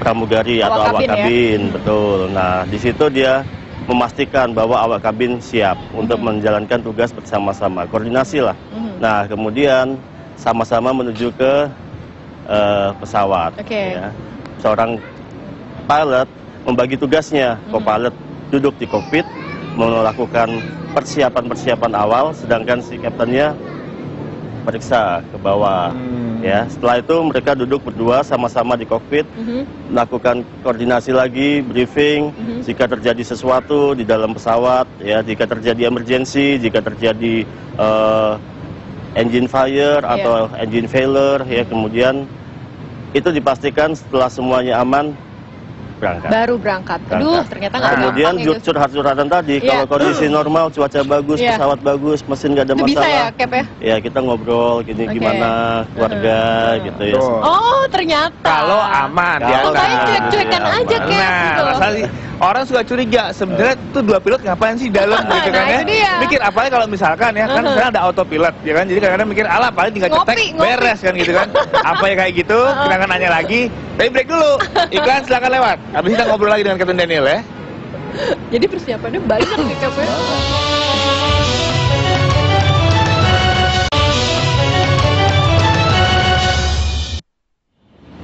pramugari atau awak kabin, betul. Nah, di situ dia memastikan bahwa awak kabin siap untuk menjalankan tugas bersama-sama, koordinasi lah. Nah, kemudian sama-sama menuju ke pesawat. Ya. Seorang pilot membagi tugasnya, co-pilot duduk di kokpit melakukan persiapan-persiapan awal, sedangkan si kaptennya periksa ke bawah. Ya, setelah itu mereka duduk berdua sama-sama di kokpit, melakukan koordinasi lagi, briefing, jika terjadi sesuatu di dalam pesawat, ya, jika terjadi emergency, jika terjadi engine fire atau engine failure, ya, kemudian itu dipastikan setelah semuanya aman, berangkat. Baru berangkat. Aduh, ternyata nggak kemudian curhat-curhatan tadi, kalau kondisi normal, cuaca bagus, pesawat bagus, mesin nggak ada masalah. Bisa ya, Cap ya? Ya, kita ngobrol gini gimana keluarga gitu ya. Oh, ternyata. Kalau aman, kalau saya cuek-cuekan aja, Cap. Nah, masalah orang suka curiga, sebenarnya tuh dua pilot ngapain sih dalam gitu kan ya? Mikir apalagi kalau misalkan ya kan sekarang ada autopilot ya kan, jadi kadang-kadang mikir alah paling tinggal cetek beres kan gitu kan. Apa ya kayak gitu, kita akan nanya lagi. Tapi break dulu, iklan silakan lewat. Habis kita ngobrol lagi dengan Kapten Daniel ya. Jadi persiapannya banyak nih, Cap ya.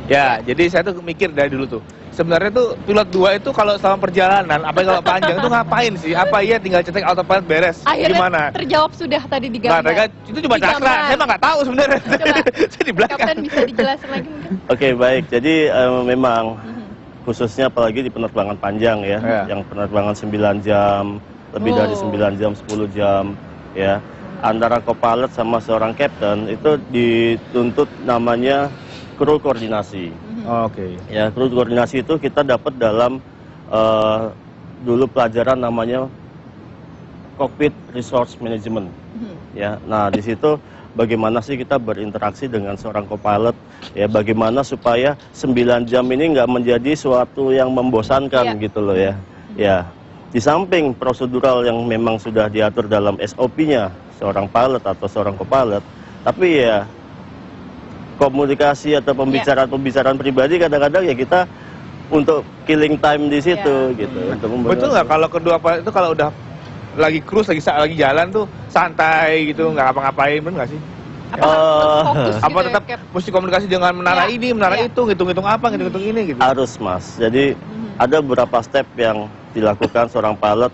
Ya, jadi saya tuh mikir dari dulu tuh. Sebenarnya tuh pilot dua itu kalau selama perjalanan, apa kalau panjang tuh ngapain sih? Apa iya tinggal cetek autopilot beres? Akhirnya gimana? Terjawab sudah tadi di gambar. Nah, mereka itu cuma cakra. Saya mah nggak tahu sebenarnya. Saya di belakang. Kapten bisa dijelaskan lagi mungkin? Oke, baik. Jadi memang khususnya apalagi di penerbangan panjang ya, yang penerbangan 9 jam, lebih dari 9 jam, 10 jam, ya. Antara co-pilot sama seorang kapten itu dituntut namanya kru koordinasi. Ya, kru koordinasi itu kita dapat dalam dulu pelajaran namanya cockpit resource management. Ya, nah di situ bagaimana sih kita berinteraksi dengan seorang co-pilot, ya, bagaimana supaya 9 jam ini nggak menjadi suatu yang membosankan gitu loh ya. Ya, di samping prosedural yang memang sudah diatur dalam SOP-nya seorang pilot atau seorang co-pilot, tapi ya komunikasi atau pembicaraan pribadi kadang-kadang ya kita untuk killing time di situ gitu. Betul nggak kalau kedua pilot itu kalau udah lagi cruise lagi jalan tuh santai gitu nggak ngapa-ngapain, bener nggak sih? Apa tetap mesti komunikasi dengan menara ini, menara itu, ngitung-ngitung apa, ngitung-ngitung ini gitu? Harus, Mas. Jadi ada beberapa step yang dilakukan seorang pilot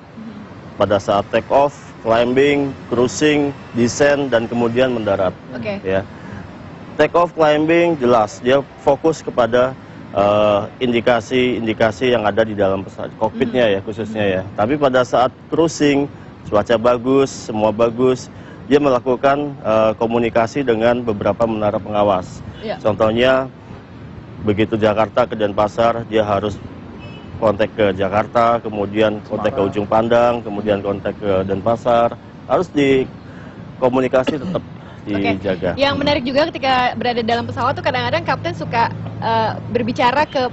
pada saat take off, climbing, cruising, descent, dan kemudian mendarat. Ya. Take off, climbing, jelas dia fokus kepada indikasi-indikasi yang ada di dalam pesawat, kokpitnya ya khususnya ya. Tapi pada saat cruising, cuaca bagus, semua bagus, dia melakukan komunikasi dengan beberapa menara pengawas. Contohnya, begitu Jakarta ke Denpasar, dia harus kontak ke Jakarta, kemudian kontak ke Ujung Pandang, kemudian kontak ke Denpasar. Harus dikomunikasi tetap dijaga. Yang menarik juga ketika berada dalam pesawat tuh kadang-kadang kapten suka berbicara ke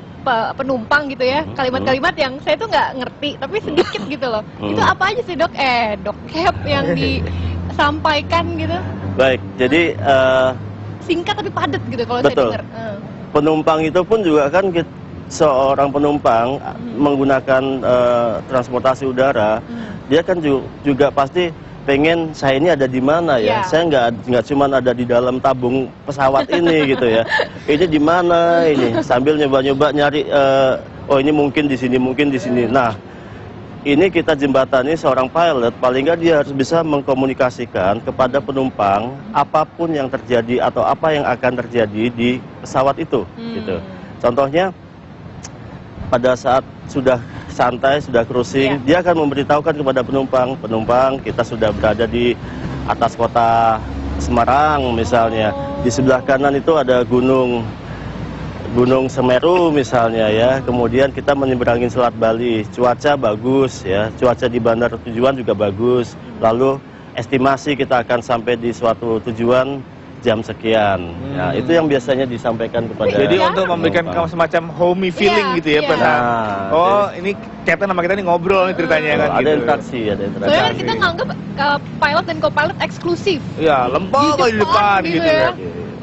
penumpang gitu ya, kalimat-kalimat yang saya tuh nggak ngerti tapi sedikit gitu loh. Itu apa aja sih dok? Dok Cap yang disampaikan gitu? Baik, jadi singkat tapi padat gitu kalau saya dengar. Penumpang itu pun juga kan seorang penumpang menggunakan transportasi udara, dia kan juga pasti pengen saya ini ada di mana ya, saya nggak cuma ada di dalam tabung pesawat ini gitu ya, ini di mana ini, sambil nyoba-nyoba nyari, oh ini mungkin di sini, mungkin di sini. Nah, ini kita jembatani seorang pilot, paling nggak dia harus bisa mengkomunikasikan kepada penumpang apapun yang terjadi atau apa yang akan terjadi di pesawat itu, gitu. Contohnya pada saat sudah santai, sudah cruising, dia akan memberitahukan kepada penumpang kita sudah berada di atas kota Semarang misalnya. Di sebelah kanan itu ada Gunung Semeru misalnya ya. Kemudian kita menyeberangi Selat Bali, cuaca bagus ya, cuaca di bandara tujuan juga bagus. Lalu estimasi kita akan sampai di suatu tujuan jam sekian. Ya, itu yang biasanya disampaikan kepada. Jadi untuk memberikan semacam homey feeling gitu ya, oh, ini Captain sama kita nih ngobrol nih ceritanya kan. Ada interaksi, ada interaksi. Soalnya kita nganggap pilot dan co-pilot eksklusif. Iya, lempeng di depan gitu ya.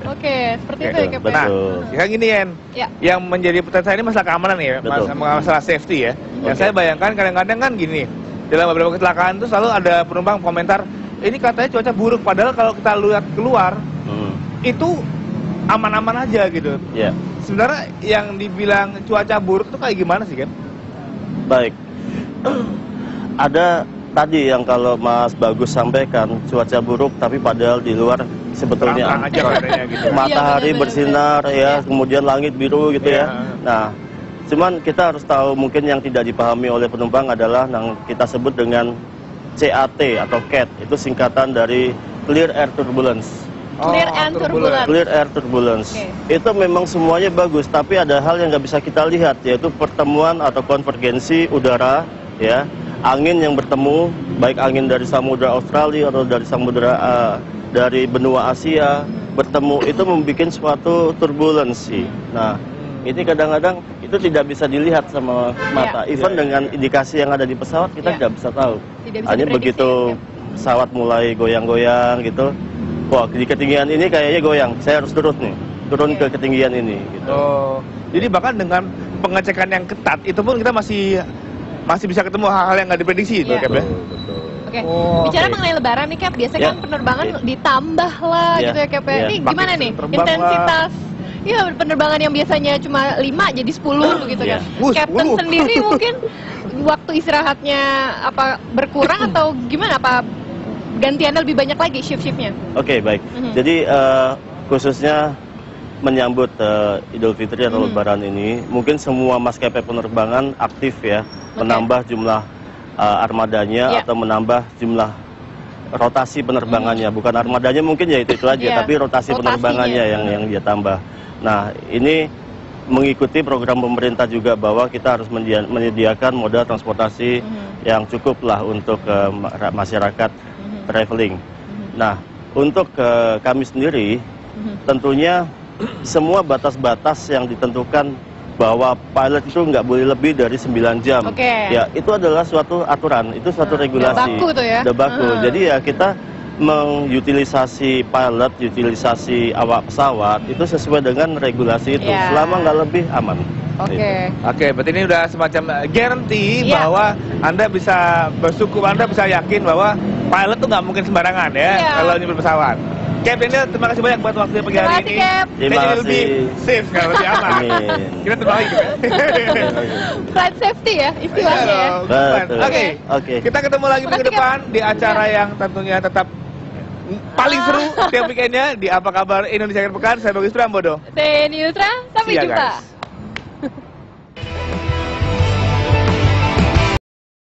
Oke, seperti itu ya, Captain. Nah, yang gini Yen, ya. Yang menjadi pertanyaan saya ini masalah keamanan ya, masalah safety ya. Yang saya bayangkan kadang-kadang kan gini, dalam beberapa kecelakaan itu selalu ada penumpang komentar, ini katanya cuaca buruk, padahal kalau kita lihat keluar, itu aman-aman aja gitu. Yeah. Sebenarnya yang dibilang cuaca buruk itu kayak gimana sih, Kan? Baik. Ada tadi yang kalau Mas Bagus sampaikan cuaca buruk tapi padahal di luar sebetulnya aja katanya gitu. Matahari bersinar ya, kemudian langit biru gitu ya. Nah, cuman kita harus tahu mungkin yang tidak dipahami oleh penumpang adalah yang kita sebut dengan CAT atau CAT, itu singkatan dari Clear Air Turbulence. Clear Air Turbulence. Clear Air Turbulence. Itu memang semuanya bagus, tapi ada hal yang nggak bisa kita lihat, yaitu pertemuan atau konvergensi udara, ya, angin yang bertemu, baik angin dari samudra Australia atau dari samudra dari benua Asia bertemu, itu membuat suatu turbulensi. Nah, ini kadang-kadang itu tidak bisa dilihat sama mata. Even dengan indikasi yang ada di pesawat kita tidak bisa tahu. Hanya begitu pesawat mulai goyang-goyang gitu. Wah, di ketinggian ini kayaknya goyang, saya harus turun ke ketinggian ini gitu. Oh, jadi bahkan dengan pengecekan yang ketat itu pun kita masih bisa ketemu hal-hal yang nggak diprediksi itu, Cap ya? Oke, bicara mengenai lebaran nih, Cap, biasanya kan penerbangan ditambah lah gitu ya, Cap. Ini gimana nih intensitas? Iya, penerbangan yang biasanya cuma 5 jadi 10 gitu kan. Captain sendiri mungkin waktu istirahatnya apa berkurang atau gimana, apa gantiannya lebih banyak lagi shift-shiftnya? Oke, baik. Jadi khususnya menyambut Idul Fitri atau Lebaran ini, mungkin semua maskapai penerbangan aktif ya, menambah jumlah armadanya atau menambah jumlah rotasi penerbangannya. Bukan armadanya mungkin ya itu aja, tapi rotasi penerbangannya yang dia tambah. Nah, ini mengikuti program pemerintah juga bahwa kita harus menyediakan moda transportasi yang cukup lah untuk masyarakat traveling. Nah, untuk kami sendiri, tentunya semua batas-batas yang ditentukan bahwa pilot itu nggak boleh lebih dari 9 jam. Ya, itu adalah suatu aturan, itu suatu regulasi. Udah baku tuh ya? Udah baku. Jadi ya kita mengutilisasi pilot, utilisasi awak pesawat itu sesuai dengan regulasi itu. Selama nggak lebih aman. Oke, berarti ini udah semacam guarantee bahwa Anda bisa bersyukur, Anda bisa yakin bahwa pilot tuh nggak mungkin sembarangan ya kalau nyebut pesawat. Cap, ini terima kasih banyak buat waktunya pagi hari ini. Terima kasih. Lebih safe, kalau lebih aman. Kita terima kasih. Flight safety ya istilahnya ya. Oke. Kita ketemu lagi minggu depan di acara yang tentunya tetap paling seru tiap weekendnya di Apa Kabar Indonesia Akhir Pekan. Saya Bagus Prambodo. Saya Niutra, sampai jumpa.